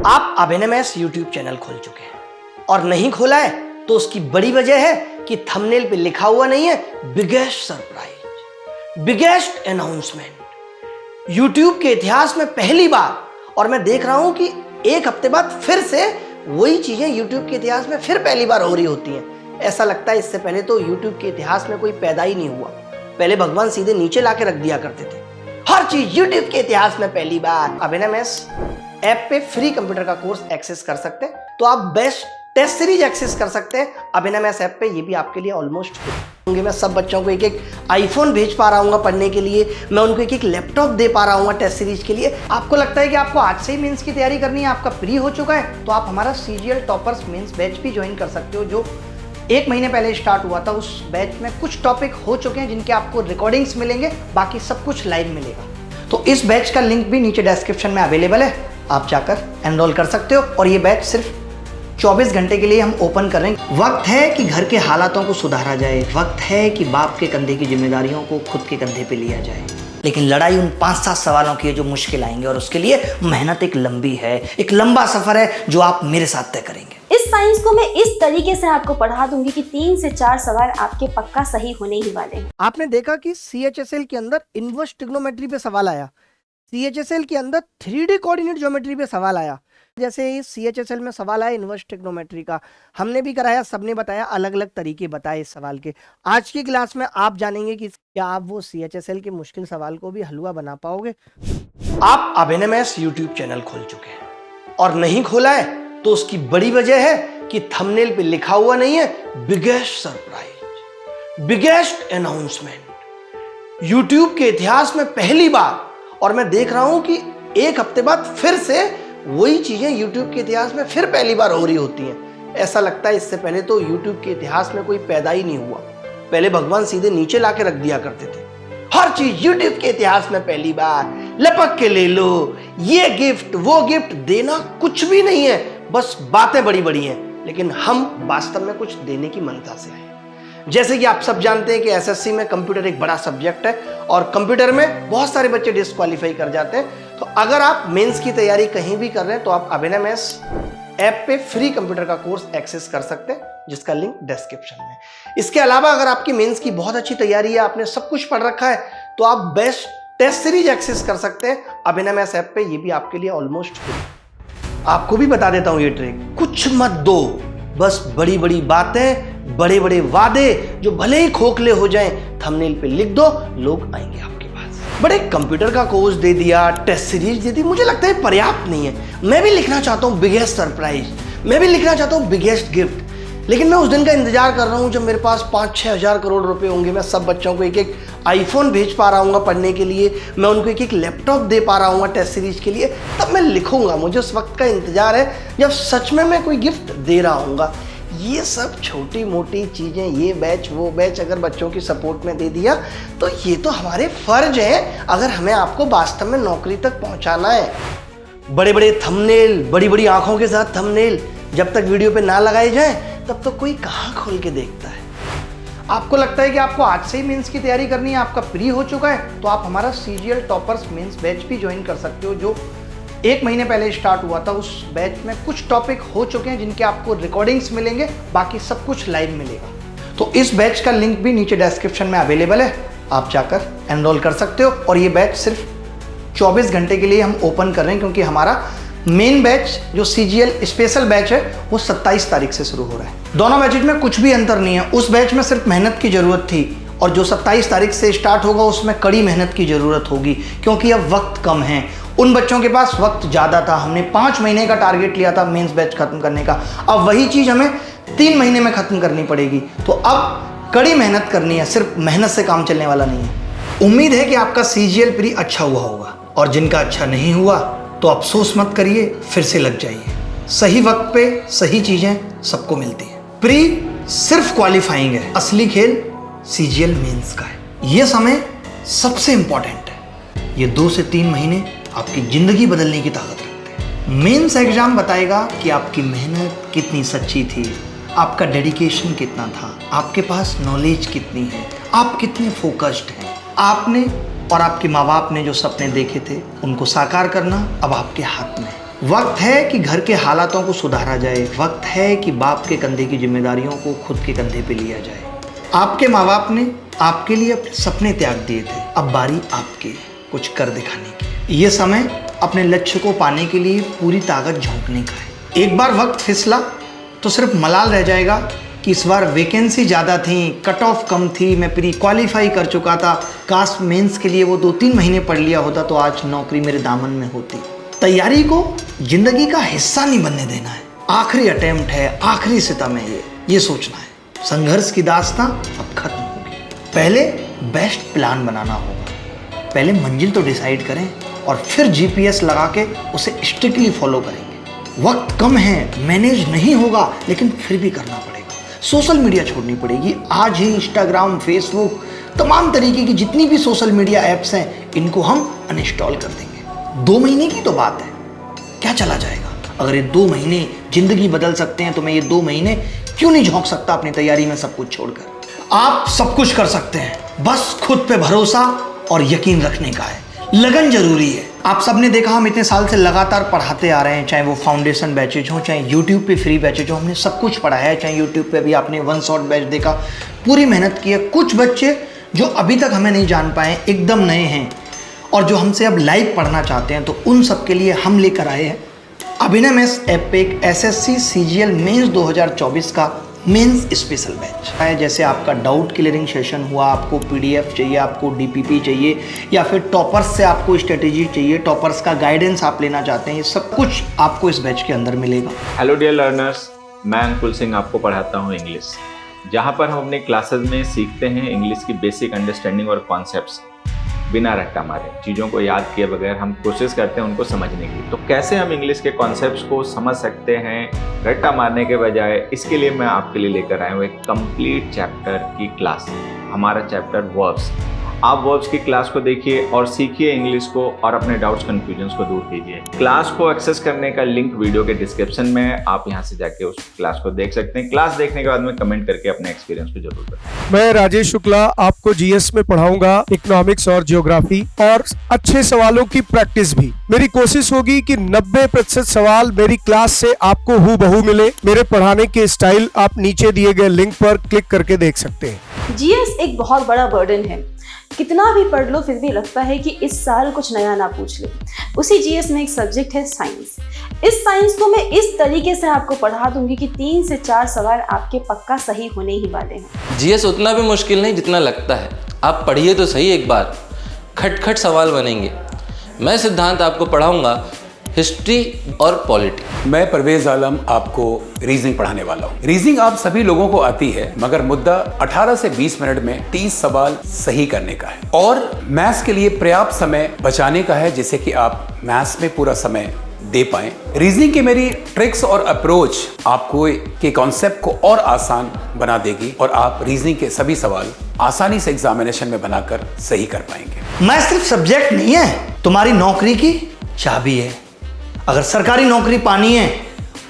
आप अभिनमेस YouTube channel खोल चुके हैं और नहीं खोला है तो उसकी बड़ी वजह है कि थंबनेल पे लिखा हुआ नहीं है biggest surprise, biggest announcement. YouTube के इतिहास में पहली बार, और मैं देख रहा हूं कि एक हफ्ते बाद फिर से वही चीजें यूट्यूब के इतिहास में फिर पहली बार हो रही होती हैं। ऐसा लगता है इससे पहले तो यूट्यूब के इतिहास में कोई पैदा ही नहीं हुआ। पहले भगवान सीधे नीचे लाके रख दिया करते थे। हर चीज यूट्यूब के इतिहास में पहली बार। अभिनमेस ऐप पे फ्री कंप्यूटर का कोर्स एक्सेस कर सकते हैं, तो आप बेस्ट टेस्ट सीरीज एक्सेस कर सकते हैं अभिनमेस ऐप पे। ये भी आपके लिए ऑलमोस्ट फ्री होंगे। मैं सब बच्चों को एक एक आईफोन भेज पा रहा हूँ पढ़ने के लिए, मैं उनको एक एक लैपटॉप दे पा रहा हूँ टेस्ट सीरीज के लिए। आपको लगता है कि आपको आज से ही मेंस की तैयारी करनी है, आपका प्री हो चुका है, तो आप हमारा सीजीएल टॉपर्स मेंस बैच भी ज्वाइन कर सकते हो, जो 1 महीने पहले स्टार्ट हुआ था। उस बैच में कुछ टॉपिक हो चुके हैं जिनके आपको रिकॉर्डिंग्स मिलेंगे, बाकी सब कुछ लाइव मिलेगा। तो इस बैच का लिंक भी नीचे डिस्क्रिप्शन में अवेलेबल है, आप जाकर एनरोल कर सकते हो। और ये बैच सिर्फ 24 घंटे के लिए हम ओपन कर रहे हैं। वक्त है कि घर के हालातों को सुधारा जाए, वक्त है कि बाप के कंधे की जिम्मेदारियों को खुद के कंधे पे लिया जाए। लेकिन लड़ाई उन 5-7 सवालों की है जो मुश्किल आएंगे, और उसके लिए मेहनत एक लंबी है, एक लंबा सफर है जो आप मेरे साथ तय करेंगे। इस साइंस को मैं इस तरीके से आपको पढ़ा दूंगी कि 3 से 4 सवाल आपके पक्का सही होने ही वाले हैं। आपने देखा कि CHSL के अंदर इनवर्स ट्रिग्नोमेट्री पे सवाल आया, CHSL के अंदर 3D कोऑर्डिनेट ज्योमेट्री पे सवाल आया। जैसे इस CHSL में सवाल आया इनवर्स ट्रिग्नोमेट्री का, हमने भी कराया, सबने बताया, अलग अलग तरीके बताए इस सवाल के। आज की क्लास में आप जानेंगे कि क्या आप वो CHSL के मुश्किल सवाल को भी हलवा बना पाओगे। आप अभिनमेस यूट्यूब चैनल खोल चुके हैं और नहीं खोला है तो उसकी बड़ी वजह है कि थंबनेल पे लिखा हुआ नहीं है biggest surprise, biggest announcement. YouTube के इतिहास में पहली बार, और मैं देख रहा हूं कि एक हफ्ते बाद फिर से वही चीजें यूट्यूब के इतिहास में फिर पहली बार हो रही होती हैं। ऐसा लगता है इससे पहले तो यूट्यूब के इतिहास में कोई पैदा ही नहीं हुआ। पहले भगवान सीधे नीचे लाके रख दिया करते थे। हर चीज यूट्यूब के इतिहास में पहली बार, लपक के ले लो, ये गिफ्ट वो गिफ्ट, देना कुछ भी नहीं है, बस बातें बड़ी बड़ी हैं, लेकिन हम वास्तव में कुछ देने की मनता से आए। जैसे कि आप सब जानते हैं कि SSC में कंप्यूटर एक बड़ा सब्जेक्ट है और कंप्यूटर में बहुत सारे बच्चे डिस्क्वालीफाई कर जाते हैं। तो अगर आप मेंस की तैयारी कहीं भी कर रहे हैं तो आप अभिनमेस ऐप पे फ्री कंप्यूटर का कोर्स एक्सेस कर सकते हैं, जिसका लिंक डिस्क्रिप्शन में। इसके अलावा अगर आपकी मेंस की बहुत अच्छी तैयारी है, आपने सब कुछ पढ़ रखा है, तो आप बेस्ट टेस्ट सीरीज एक्सेस कर सकते हैं अभिनमेस ऐप पे। ये भी आपके लिए ऑलमोस्ट फ्री। आपको भी बता देता हूं ये ट्रिक, कुछ मत दो, बस बड़ी बड़ी बातें, बड़े बड़े वादे, जो भले ही खोखले हो जाएं, थंबनेल पे लिख दो, लोग आएंगे आपके पास। बड़े कंप्यूटर का कोर्स दे दिया, टेस्ट सीरीज दे दी, मुझे लगता है पर्याप्त नहीं है। मैं भी लिखना चाहता हूँ बिगेस्ट सरप्राइज, मैं भी लिखना चाहता हूँ बिगेस्ट गिफ्ट, लेकिन मैं उस दिन का इंतजार कर रहा हूँ जब मेरे पास 5-6 हज़ार करोड़ रुपए होंगे। मैं सब बच्चों को एक एक आईफोन भेज पा रहा हूँ पढ़ने के लिए, मैं उनको एक एक लैपटॉप दे पा रहा हूँ टेस्ट सीरीज के लिए, तब मैं लिखूंगा। मुझे उस वक्त का इंतजार है जब सच में मैं कोई गिफ्ट दे रहा हूँ। ये सब छोटी मोटी चीजें, ये बैच वो बैच, अगर बच्चों की सपोर्ट में दे दिया तो ये तो हमारे फर्ज है, अगर हमें आपको वास्तव में नौकरी तक पहुंचाना है। बड़े बड़े थंबनेल, बड़ी बड़ी आंखों के साथ थंबनेल जब तक वीडियो पे ना लगाए जाए तब तो कोई कहाँ खोल के देखता है। आपको लगता है कि आपको आज से ही मेंस की तैयारी करनी है, आपका प्री हो चुका है, तो आप हमारा सीजीएल टॉपर्स मेंस बैच भी ज्वाइन कर सकते हो, जो 1 महीने पहले स्टार्ट हुआ था। उस बैच में कुछ टॉपिक हो चुके हैं जिनके आपको रिकॉर्डिंग्स मिलेंगे, बाकी सब कुछ लाइव मिलेगा। तो इस बैच का लिंक भी नीचे डिस्क्रिप्शन में अवेलेबल है, आप जाकर एनरोल कर सकते हो। और ये बैच सिर्फ 24 घंटे के लिए हम ओपन कर रहे हैं, क्योंकि हमारा मेन बैच जो CGL स्पेशल बैच है वो 27 तारीख से शुरू हो रहा है। दोनों बैचेज में कुछ भी अंतर नहीं है। उस बैच में सिर्फ मेहनत की जरूरत थी, और जो 27 तारीख से स्टार्ट होगा उसमें कड़ी मेहनत की जरूरत होगी, क्योंकि अब वक्त कम है। उन बच्चों के पास वक्त ज़्यादा था, हमने 5 महीने का टारगेट लिया था मेंस बैच खत्म करने का, अब वही चीज़ हमें 3 महीने में खत्म करनी पड़ेगी। तो अब कड़ी मेहनत करनी है, सिर्फ मेहनत से काम चलने वाला नहीं है। उम्मीद है कि आपका CGL प्री अच्छा हुआ होगा, और जिनका अच्छा नहीं हुआ तो अफसोस मत करिए, फिर से लग जाइए। सही वक्त पे सही चीज़ें सबको मिलती हैं। प्री सिर्फ क्वालिफाइंग है, असली खेल CGL मेंस का है। ये समय सबसे इंपॉर्टेंट है। ये 2 से 3 महीने आपकी जिंदगी बदलने की ताकत रखते हैं। मेंस एग्जाम बताएगा कि आपकी मेहनत कितनी सच्ची थी, आपका डेडिकेशन कितना था, आपके पास नॉलेज कितनी है, आप कितने फोकस्ड हैं। आपने और आपके माँ बाप ने जो सपने देखे थे उनको साकार करना अब आपके हाथ में है। वक्त है कि घर के हालातों को सुधारा जाए, वक्त है कि बाप के कंधे की जिम्मेदारियों को खुद के कंधे पे लिया जाए। आपके माँ बाप ने आपके लिए अपने सपने त्याग दिए थे, अब बारी आपकी कुछ कर दिखाने की। ये समय अपने लक्ष्य को पाने के लिए पूरी ताकत झोंकने का है। एक बार वक्त फिसला तो सिर्फ मलाल रह जाएगा कि इस बार वैकेंसी ज़्यादा थी, कट ऑफ कम थी, मैं प्री क्वालिफाई कर चुका था, कास्ट मेंस के लिए वो 2-3 महीने पढ़ लिया होता तो आज नौकरी मेरे दामन में होती। तैयारी को जिंदगी का हिस्सा नहीं बनने देना है। आखिरी अटेम्प्ट है, आखिरी सितम है, ये सोचना है। संघर्ष की दास्तां अब खत्म होगी। पहले बेस्ट प्लान बनाना होगा। पहले मंजिल तो डिसाइड करें और फिर जीपीएस लगा के उसे स्ट्रिक्टली फॉलो करेंगे। वक्त कम है, मैनेज नहीं होगा, लेकिन फिर भी करना पड़ेगा। सोशल मीडिया छोड़नी पड़ेगी। आज ही इंस्टाग्राम, फेसबुक, तमाम तरीके की जितनी भी सोशल मीडिया ऐप्स हैं, इनको हम अनइंस्टॉल कर देंगे। 2 महीने की तो बात है, क्या चला जाएगा। अगर ये 2 महीने जिंदगी बदल सकते हैं तो मैं ये 2 महीने क्यों नहीं झोंक सकता अपनी तैयारी में सब कुछ छोड़कर। आप सब कुछ कर सकते हैं, बस खुद पे भरोसा और यकीन रखने का है। लगन जरूरी है। आप सबने देखा, हम इतने साल से लगातार पढ़ाते आ रहे हैं, चाहे वो फाउंडेशन बैचेज हो, चाहे यूट्यूब पे फ्री बैचेज हो, हमने सब कुछ पढ़ाया है। चाहे यूट्यूब पे भी आपने 1 शॉट बैच देखा, पूरी मेहनत की है। कुछ बच्चे जो अभी तक हमें नहीं जान पाए, एकदम नए हैं और जो हमसे अब लाइव पढ़ना चाहते हैं, तो उन सब के लिए हम लेकर आए हैं अभिनव मेंस ऐप पे एक एसएससी सीजीएल मेंस 2024 का मेंस स्पेशल बैच है। जैसे आपका डाउट क्लियरिंग सेशन हुआ, आपको पीडीएफ चाहिए, आपको डीपीपी चाहिए, या फिर टॉपर्स से आपको स्ट्रेटेजी चाहिए, टॉपर्स का गाइडेंस आप लेना चाहते हैं, ये सब कुछ आपको इस बैच के अंदर मिलेगा। हेलो डियर लर्नर्स, मैं अंकुल सिंह आपको पढ़ाता हूँ इंग्लिश, जहाँ पर हम अपने क्लासेस में सीखते हैं इंग्लिश की बेसिक अंडरस्टैंडिंग और कॉन्सेप्ट्स बिना रट्टा मारे। चीज़ों को याद किए बगैर हम कोशिश करते हैं उनको समझने की। तो कैसे हम इंग्लिश के कॉन्सेप्ट्स को समझ सकते हैं रट्टा मारने के बजाय, इसके लिए मैं आपके लिए लेकर आया हूँ एक कंप्लीट चैप्टर की क्लास। हमारा चैप्टर वर्ब्स। आप वर्ब्स की क्लास को देखिए और सीखिए इंग्लिश को और अपने डाउट्स कन्फ्यूजन्स को दूर कीजिए। क्लास को एक्सेस करने का लिंक वीडियो के डिस्क्रिप्शन में है, आप यहां से जाके उस क्लास को देख सकते हैं। क्लास देखने के बाद में कमेंट करके अपने एक्सपीरियंस को जरूर बताएं। मैं राजेश शुक्ला आपको जीएस में पढ़ाऊंगा, इकोनॉमिक्स और ज्योग्राफी, और अच्छे सवालों की प्रैक्टिस भी। मेरी कोशिश होगी कि 90% सवाल मेरी क्लास से आपको हूबहू मिले। मेरे पढ़ाने के स्टाइल आप नीचे दिए गए लिंक पर क्लिक करके देख सकते हैं। जीएस एक बहुत बड़ा बर्डन है, कितना भी पढ़ लो फिर भी लगता है कि इस साल कुछ नया ना पूछ ले। उसी जीएस में एक सब्जेक्ट है साइंस। इस साइंस को मैं इस तरीके से आपको पढ़ा दूंगी कि 3 से 4 सवाल आपके पक्का सही होने ही वाले हैं। जीएस उतना भी मुश्किल नहीं जितना लगता है। आप पढ़िए तो सही एक बार, खटखट सवाल बनेंगे। मैं सिद्धांत आपको पढ़ाऊंगा हिस्ट्री और पॉलिटी। मैं परवेज आलम आपको रीजनिंग पढ़ाने वाला हूँ। रीजनिंग आप सभी लोगों को आती है, मगर मुद्दा 18 से 20 मिनट में 30 सवाल सही करने का है और मैथ्स के लिए पर्याप्त समय बचाने का है, जिससे कि आप मैथ्स में पूरा समय दे पाएं। रीजनिंग की मेरी ट्रिक्स और अप्रोच आपको के कॉन्सेप्ट को और आसान बना देगी और आप रीजनिंग के सभी सवाल आसानी से एग्जामिनेशन में बनाकर सही कर पाएंगे। मैथ सिर्फ सब्जेक्ट नहीं है, तुम्हारी नौकरी की चाबी है। अगर सरकारी नौकरी पानी है,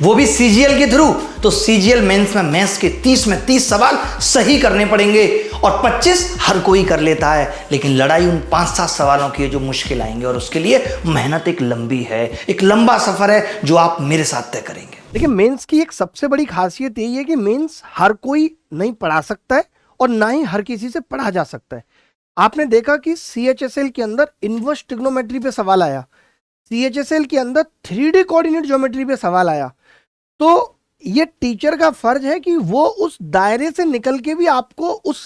वो भी सीजीएल के थ्रू, तो सीजीएल मेंस में मैथ्स के 30 में 30 सवाल सही करने पड़ेंगे और 25 हर कोई कर लेता है, लेकिन लड़ाई उन 5-7 सवालों की है जो मुश्किल आएंगे और उसके लिए मेहनत एक लंबी है, एक लंबा सफर है जो आप मेरे साथ तय करेंगे। देखिए, मेंस की एक सबसे बड़ी खासियत यही है कि मेंस हर कोई नहीं पढ़ा सकता है और ना ही हर किसी से पढ़ा जा सकता है। आपने देखा कि सीएचएसएल के अंदर इनवर्स ट्रिग्नोमेट्री पे सवाल आया, सीएचएसएल के अंदर 3D कोऑर्डिनेट ज्योमेट्री पे सवाल आया, तो ये टीचर का फर्ज है कि वो उस दायरे से निकल के भी आपको उस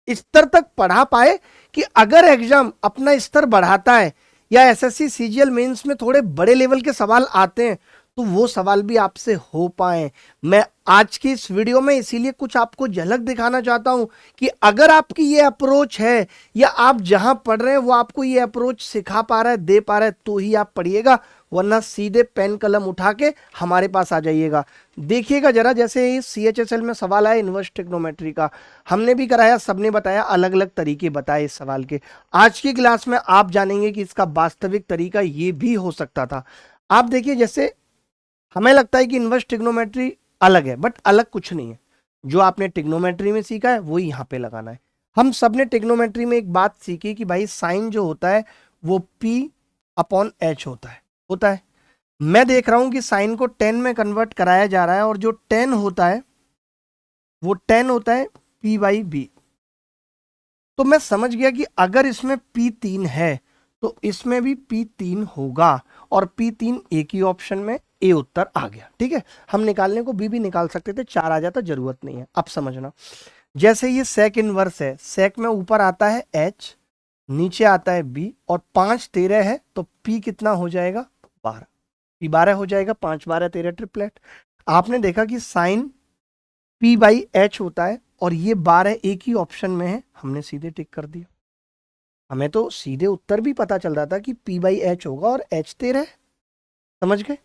स्तर तक पढ़ा पाए कि अगर एग्जाम अपना स्तर बढ़ाता है या एसएससी सीजीएल मेंस में थोड़े बड़े लेवल के सवाल आते हैं तो वो सवाल भी आपसे हो पाए। मैं आज की इस वीडियो में इसीलिए कुछ आपको झलक दिखाना चाहता हूं कि अगर आपकी ये अप्रोच है या आप जहां पढ़ रहे हैं वो आपको ये अप्रोच सिखा पा रहा है, दे पा रहा है, तो ही आप पढ़िएगा, वरना सीधे पेन कलम उठा के हमारे पास आ जाइएगा। देखिएगा जरा, जैसे सीएचएसएल में सवाल आया इनवर्स ट्रिग्नोमेट्री का, हमने भी कराया, सबने बताया, अलग अलग तरीके बताए इस सवाल के। आज की क्लास में आप जानेंगे कि इसका वास्तविक तरीका ये भी हो सकता था। आप देखिए, जैसे हमें लगता है कि इनवर्स ट्रिग्नोमेट्री अलग है, बट अलग कुछ नहीं है। जो आपने ट्रिग्नोमेट्री में सीखा है वही यहाँ पे लगाना है। हम सब ने ट्रिग्नोमेट्री में एक बात सीखी कि भाई साइन जो होता है वो P/H होता है। मैं देख रहा हूं कि साइन को टेन में कन्वर्ट कराया जा रहा है और जो टेन होता है वो टेन होता है पी बाई बी। तो मैं समझ गया कि अगर इसमें पी तीन है तो इसमें भी पी तीन होगा और पी तीन एक ही ऑप्शन में, ए उत्तर आ गया। ठीक है, हम निकालने को बी भी निकाल सकते थे, चार आ जाता, जरूरत नहीं है। अब समझना, जैसे ये सेक इनवर्स है, सेक में ऊपर आता है एच, नीचे आता है बी और 5 13 है तो पी कितना हो जाएगा 12, पी 12 हो जाएगा, 5 12 13 ट्रिपलेट। आपने देखा कि साइन पी बाई एच होता है और ये 12 एक ही ऑप्शन में है, हमने सीधे टिक कर दिया। हमें तो सीधे उत्तर भी पता चल रहा था कि पी बाई एच होगा और एच 13 है, समझ गए।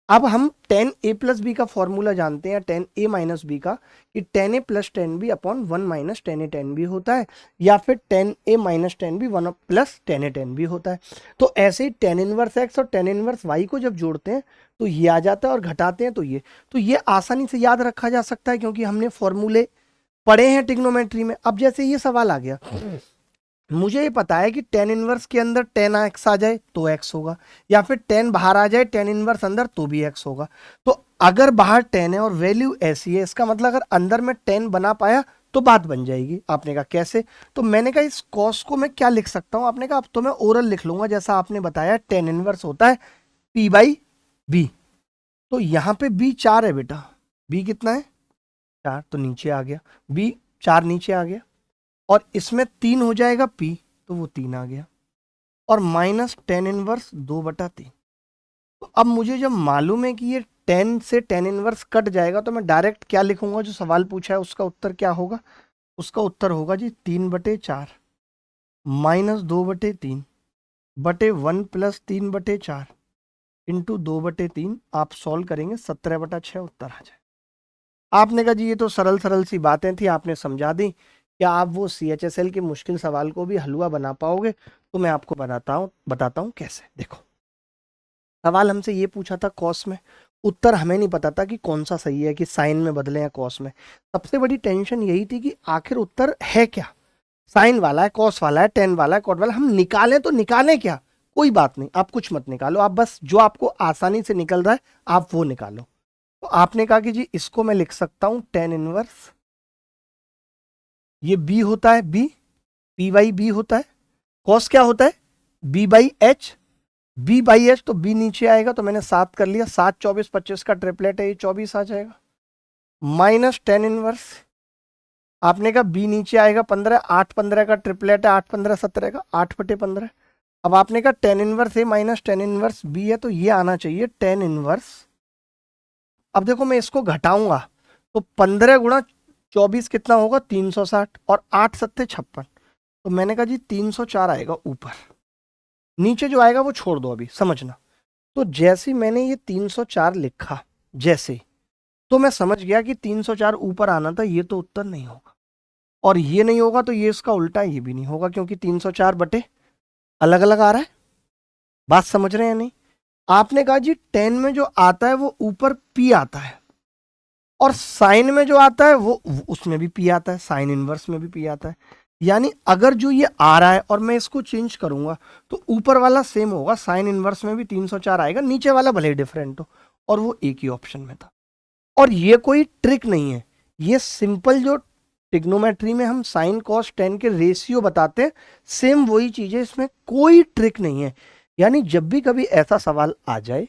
अब हम 10a प्लस बी का फॉर्मूला जानते हैं, 10a माइनस बी का, कि 10a plus 10b upon 1 minus 10a 10b होता है, या फिर 10a minus 10b 1 plus 10a 10b होता है। तो ऐसे ही tan इनवर्स x और tan इनवर्स y को जब जोड़ते हैं तो ये आ जाता है और घटाते हैं तो ये आसानी से याद रखा जा सकता है क्योंकि हमने फॉर्मूले पढ़े हैं ट्रिग्नोमेट्री में। अब जैसे ये सवाल आ गया, मुझे ये पता है कि tan इनवर्स के अंदर tan x आ जाए तो x होगा, या फिर tan बाहर आ जाए tan इनवर्स अंदर तो भी x होगा। तो अगर बाहर tan है और वैल्यू ऐसी है, इसका मतलब अगर अंदर में tan बना पाया तो बात बन जाएगी। आपने कहा कैसे, तो मैंने कहा इस cos को मैं क्या लिख सकता हूं, आपने कहा अब तो मैं ओरल लिख लूंगा, जैसा आपने बताया tan इनवर्स होता है p बाई बी। तो यहाँ पे b 4 है बेटा, b कितना है 4, तो नीचे आ गया b 4, नीचे आ गया, और इसमें 3 हो जाएगा p, तो वो 3 आ गया, और माइनस tan इनवर्स 2/3। तो अब मुझे जब मालूम है कि ये 10 से tan इनवर्स कट जाएगा तो मैं डायरेक्ट क्या लिखूंगा, जो सवाल पूछा है उसका उत्तर क्या होगा, उसका उत्तर होगा जी 3/4 माइनस 2/3 बटे 1 प्लस 3/4 इंटू 2/3। आप सॉल्व करेंगे 17/6 उत्तर आ जाए। आपने कहा जी ये तो सरल सरल सी बातें थी, आपने समझा दी। क्या आप वो CHSL के मुश्किल सवाल को भी हलवा बना पाओगे, तो मैं आपको बताता हूँ कैसे। देखो, सवाल हमसे ये पूछा था कॉस में, उत्तर हमें नहीं पता था कि कौन सा सही है, कि साइन में बदले या कॉस में। सबसे बड़ी टेंशन यही थी कि आखिर उत्तर है क्या, साइन वाला है, कॉस वाला है, टेन वाला है, कॉट वाला, हम निकालें तो निकालें क्या। कोई बात नहीं, आप कुछ मत निकालो, आप बस जो आपको आसानी से निकल रहा है आप वो निकालो। तो आपने कहा कि जी इसको मैं लिख सकता हूं tan इनवर्स, ये b होता है b, p बाई b होता है, cos क्या होता है b by h, b by h, तो b नीचे आएगा, तो मैंने 7 कर लिया, 7 24 25 का ट्रिपलेट है, ये 24 आ जाएगा, माइनस tan इनवर्स, आपने कहा b नीचे आएगा 15, 8 15 का ट्रिपलेट है, 8 15 17 का, 8/15। अब आपने कहा tan inverse a minus tan inverse b है, तो ये आना चाहिए tan इनवर्स। अब देखो मैं इसको घटाऊंगा तो 15 गुणा 24 कितना होगा 360, और 8 7 56, तो मैंने कहा जी 304 आएगा ऊपर, नीचे जो आएगा वो छोड़ दो अभी, समझना। तो जैसे मैंने ये 304 लिखा जैसे, तो मैं समझ गया कि 304 ऊपर आना था, ये तो उत्तर नहीं होगा, और ये नहीं होगा तो ये इसका उल्टा, ये भी नहीं होगा, क्योंकि 304 बटे अलग अलग आ रहा है। बात समझ रहे हैं नहीं। आपने कहा जी 10 में जो आता है वो ऊपर p आता है, और साइन में जो आता है वो उसमें भी p आता है, साइन इनवर्स में भी p आता है। यानी अगर जो ये आ रहा है और मैं इसको चेंज करूंगा तो ऊपर वाला सेम होगा, साइन इनवर्स में भी 304 आएगा, नीचे वाला भले ही डिफरेंट हो, और वो एक ही ऑप्शन में था। और ये कोई ट्रिक नहीं है, ये सिंपल जो ट्रिग्नोमेट्री में हम साइन कॉस टेन के रेशियो बताते हैं, सेम वही चीज है, इसमें कोई ट्रिक नहीं है। यानी जब भी कभी ऐसा सवाल आ जाए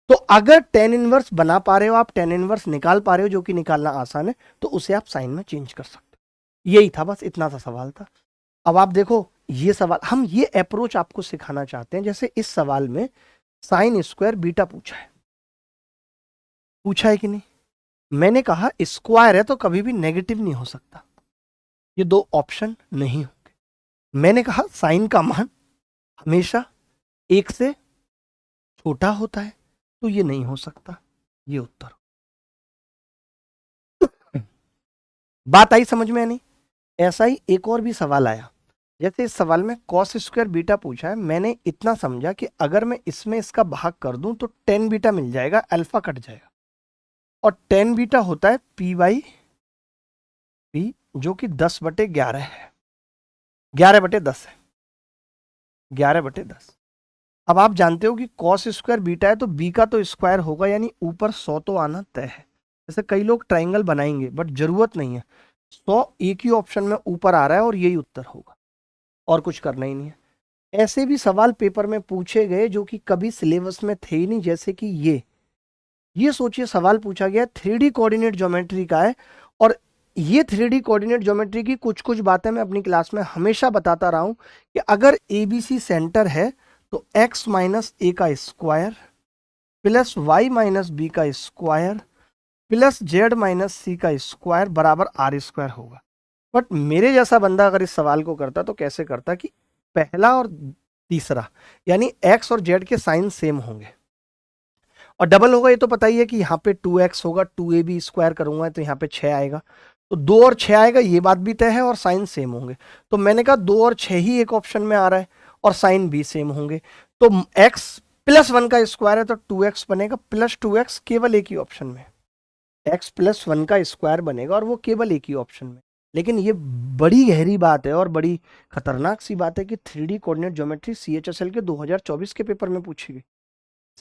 तो अगर tan इनवर्स बना पा रहे हो, आप tan इनवर्स निकाल पा रहे हो, जो कि निकालना आसान है, तो उसे आप साइन में चेंज कर सकते हो। यही था, बस इतना सा सवाल था। अब आप देखो ये सवाल, हम ये अप्रोच आपको सिखाना चाहते हैं। जैसे इस सवाल में साइन स्क्वायर बीटा पूछा है कि नहीं, मैंने कहा स्क्वायर है तो कभी भी नेगेटिव नहीं हो सकता, ये दो ऑप्शन नहीं होंगे। मैंने कहा साइन का मान हमेशा 1 से छोटा होता है, तो ये नहीं हो सकता, ये उत्तर। बात आई समझ में नहीं। ऐसा ही एक और भी सवाल आया, जैसे इस सवाल में कॉस स्क्वायर बीटा पूछा है, मैंने इतना समझा कि अगर मैं इसमें इसका भाग कर दूं तो tan बीटा मिल जाएगा, अल्फा कट जाएगा, और tan बीटा होता है p बाई p, जो कि 10/11 है, 11/10 है, 11/10। अब आप जानते हो कि कॉस स्क्वायर बीटा है तो बी का तो स्क्वायर होगा, यानी ऊपर 100 तो आना तय है। जैसे कई लोग ट्राइंगल बनाएंगे बट जरूरत नहीं है, 100 एक ही ऑप्शन में ऊपर आ रहा है और यही उत्तर होगा, और कुछ करना ही नहीं है। ऐसे भी सवाल पेपर में पूछे गए जो कि कभी सिलेबस में थे ही नहीं, जैसे कि ये सोचिए सवाल पूछा गया 3D कोऑर्डिनेट ज्योमेट्री का है, और ये 3D कोऑर्डिनेट ज्योमेट्री की कुछ कुछ बातें मैं अपनी क्लास में हमेशा बताता रहा हूं कि अगर ABC सेंटर है तो x माइनस ए का square plus y minus b का square plus z minus c का स्क्वायर बराबर आर स्क्वायर होगा। बट मेरे जैसा बंदा अगर इस सवाल को करता तो कैसे करता कि पहला और तीसरा यानी x और z के साइन सेम होंगे और डबल होगा, ये तो पता ही है कि यहाँ पे 2x होगा, 2ab स्क्वायर करूंगा तो यहाँ पे 6 आएगा, तो 2 और 6 आएगा, ये बात भी तय है, और साइन सेम होंगे। तो मैंने कहा 2 और 6 ही एक ऑप्शन में आ रहा है और साइन भी सेम होंगे, तो x प्लस 1 का स्क्वायर है तो 2x बनेगा, प्लस 2x केवल एक ही ऑप्शन में, x प्लस 1 का स्क्वायर बनेगा और वो केवल एक ही ऑप्शन में। लेकिन ये बड़ी गहरी बात है और बड़ी खतरनाक सी बात है कि 3D कोऑर्डिनेट ज्योमेट्री CHSL के 2024 के पेपर में पूछी गई।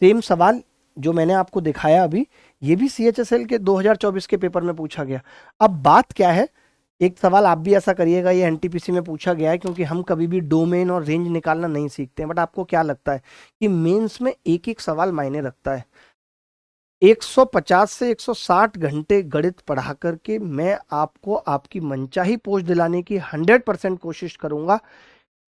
सेम सवाल जो मैंने आपको दिखाया अभी, ये भी CHSL के 2024 के पेपर में पूछा गया। अब बात क्या है, एक सवाल आप भी ऐसा करिएगा, ये NTPC में पूछा गया है, क्योंकि हम कभी भी डोमेन और रेंज निकालना नहीं सीखते हैं, बट आपको क्या लगता है कि मेंस में एक एक सवाल मायने रखता है? 150 से 160 घंटे गणित पढ़ा करके मैं आपको आपकी मनचाही पोस्ट दिलाने की 100% कोशिश करूंगा।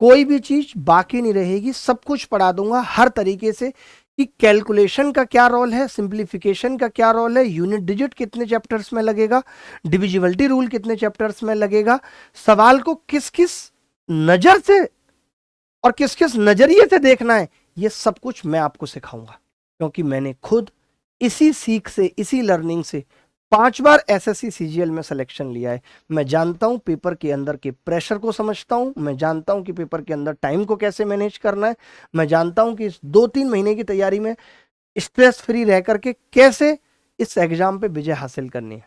कोई भी चीज बाकी नहीं रहेगी, सब कुछ पढ़ा दूंगा हर तरीके से कि कैलकुलेशन का क्या रोल है, सिंप्लीफिकेशन का क्या रोल है, यूनिट डिजिट कितने चैप्टर्स में लगेगा, डिविजिबिलिटी रूल कितने चैप्टर्स में लगेगा, सवाल को किस किस नजर से और किस किस नजरिए से देखना है, ये सब कुछ मैं आपको सिखाऊंगा, क्योंकि मैंने खुद इसी सीख से, इसी लर्निंग से 5 बार SSC CGL में सिलेक्शन लिया है। मैं जानता हूं पेपर के अंदर के प्रेशर को समझता हूं, मैं जानता हूं कि पेपर के अंदर टाइम को कैसे मैनेज करना है, मैं जानता हूं कि इस 2-3 महीने की तैयारी में स्ट्रेस फ्री रह करके कैसे इस एग्जाम पे विजय हासिल करनी है।